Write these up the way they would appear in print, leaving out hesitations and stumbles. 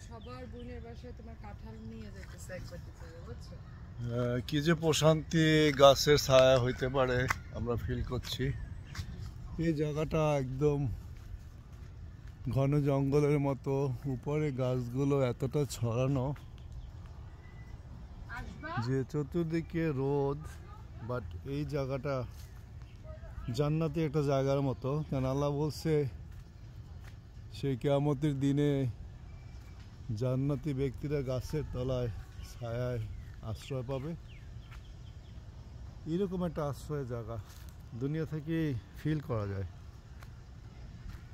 সবার বোনের বাসায় তোমার কাঁঠাল নিয়ে যেতেছে একবার দিতে বুঝছো। কি যে প্রশান্তি গাছের ছায়া হইতে পারে আমরা ফিল করছি। এই জায়গাটা একদম ঘন জঙ্গলের মতো, উপরে গাছগুলো এতটা ছড়ানো যে চতুর্দিকে রোদ, বাট এই জায়গাটা জান্নাতি একটা জায়গার মতো। কারণ আল্লাহ বলছে সেই কিয়ামতের দিনে জান্নাতি ব্যক্তিরা গাছের তলায় ছায়ায় আশ্রয় পাবে। এরকম একটা আশ্রয় জায়গা দুনিয়া থেকে ফিল করা যায়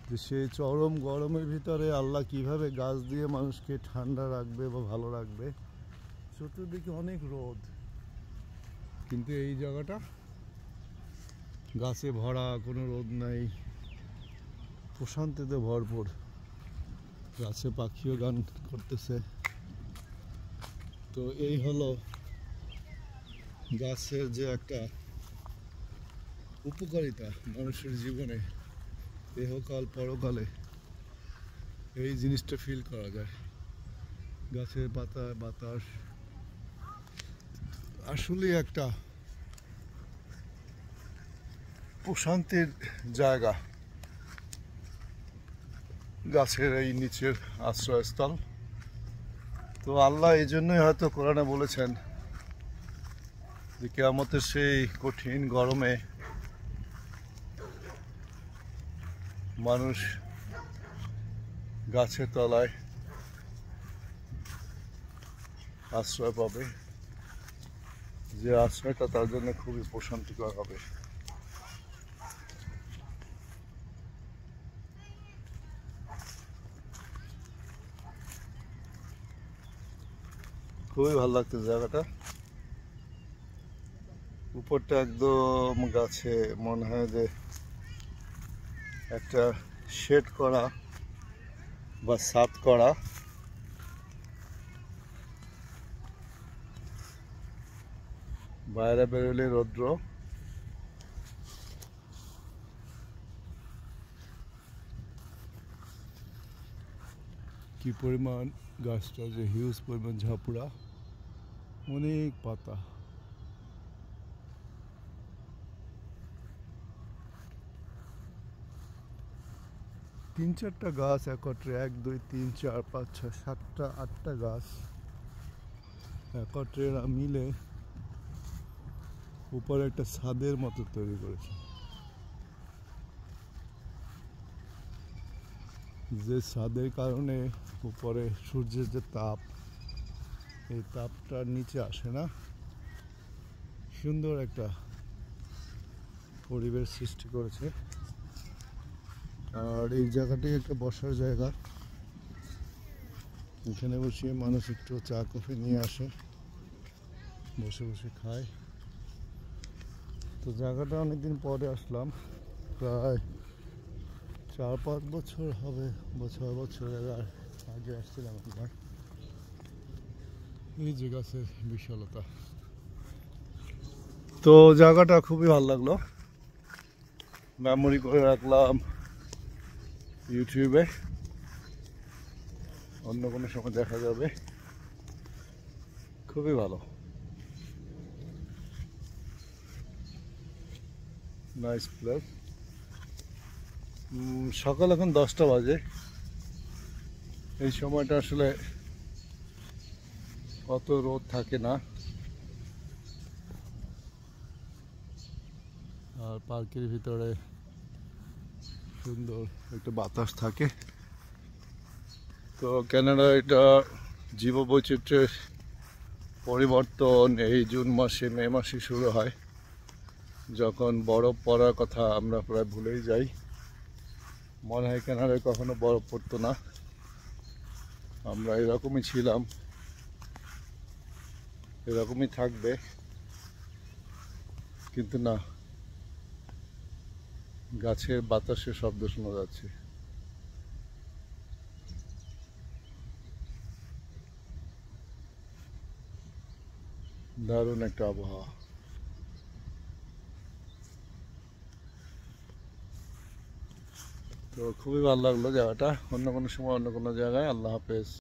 যে সেই চরম গরমের ভিতরে আল্লাহ কিভাবে গাছ দিয়ে মানুষকে ঠান্ডা রাখবে বা ভালো রাখবে। চতুর্দিকে অনেক রোদ, কিন্তু এই জায়গাটা গাছে ভরা, কোনো রোদ নাই, প্রশান্তিতে ভরপুর। গাছে পাখিও গান করতেছে। তো এই হলো গাছের যে একটা উপকারিতা মানুষের জীবনে, দেহকাল পরকালে এই জিনিসটা ফিল করা যায়। গাছের পাতা, বাতাস আসলে একটা প্রশান্তির জায়গা। গাছের এই নিচের আশ্রয়স্থল। তো আল্লাহ এই জন্যই হয়তো কোরআনে বলেছেন যে কিয়ামতের সেই কঠিন গরমে মানুষ গাছের তলায় আশ্রয় পাবে, যে আশ্রয়টা তার জন্য খুবই প্রশান্তিকর হবে। খুবই ভালো লাগছে জায়গাটা। উপরটা একদম গাছে, মনে হয় যে একটা শেড করা বা ছাদ করা। বাইরে বেরোলে রৌদ্র, কি পরিমাণ গাছটা, যে হিউজ পরিমাণ ঝাপুরা, অনেক পাতা। তিন চারটা গাছ একত্রে, 1 2 3 4 5 6 7টা 8টা গাছ একত্রে মিলে উপরে একটা ছাদের মতো তৈরি করেছে। যে ছাদের কারণে উপরে সূর্যের যে তাপ, এই তাপটা নিচে আসে না। সুন্দর একটা পরিবেশ সৃষ্টি করেছে। আর এই জায়গাটি একটা বসার জায়গা। এখানে বসে মানুষ একটু চা কফি নিয়ে আসে, বসে বসে খায়। তো জায়গাটা অনেকদিন পরে আসলাম, প্রায় 4-5 বছর হবে, 6 বছরের আগে আসছিলাম একবার। এই যে গাছের বিশালতা। তো জায়গাটা খুবই ভালো লাগলো, মেমোরি করে রাখলাম ইউটিউবে। অন্য কোনো সময় দেখা যাবে। খুবই ভালো, নাইস প্লেস। সকাল এখন 10টা বাজে। এই সময়টা আসলে অত রোদ থাকে না, আর পার্কের ভিতরে সুন্দর একটা বাতাস থাকে। তো কানাডা এটা জীববৈচিত্র্যের পরিবর্তন এই জুন মাসে, মে মাসে শুরু হয়, যখন বরফ পড়ার কথা আমরা প্রায় ভুলেই যাই। মনে হয় কানাডায় কখনো বরফ পড়তো না, আমরা এরকমই ছিলাম, এরকমই থাকবে। কিন্তু না, গাছের বাতাসের শব্দ শোনা যাচ্ছে। দারুণ একটা আবহাওয়া। তো খুবই ভালো লাগলো জায়গাটা। অন্য কোনো সময় অন্য কোনো জায়গায়। আল্লাহ হাফেজ।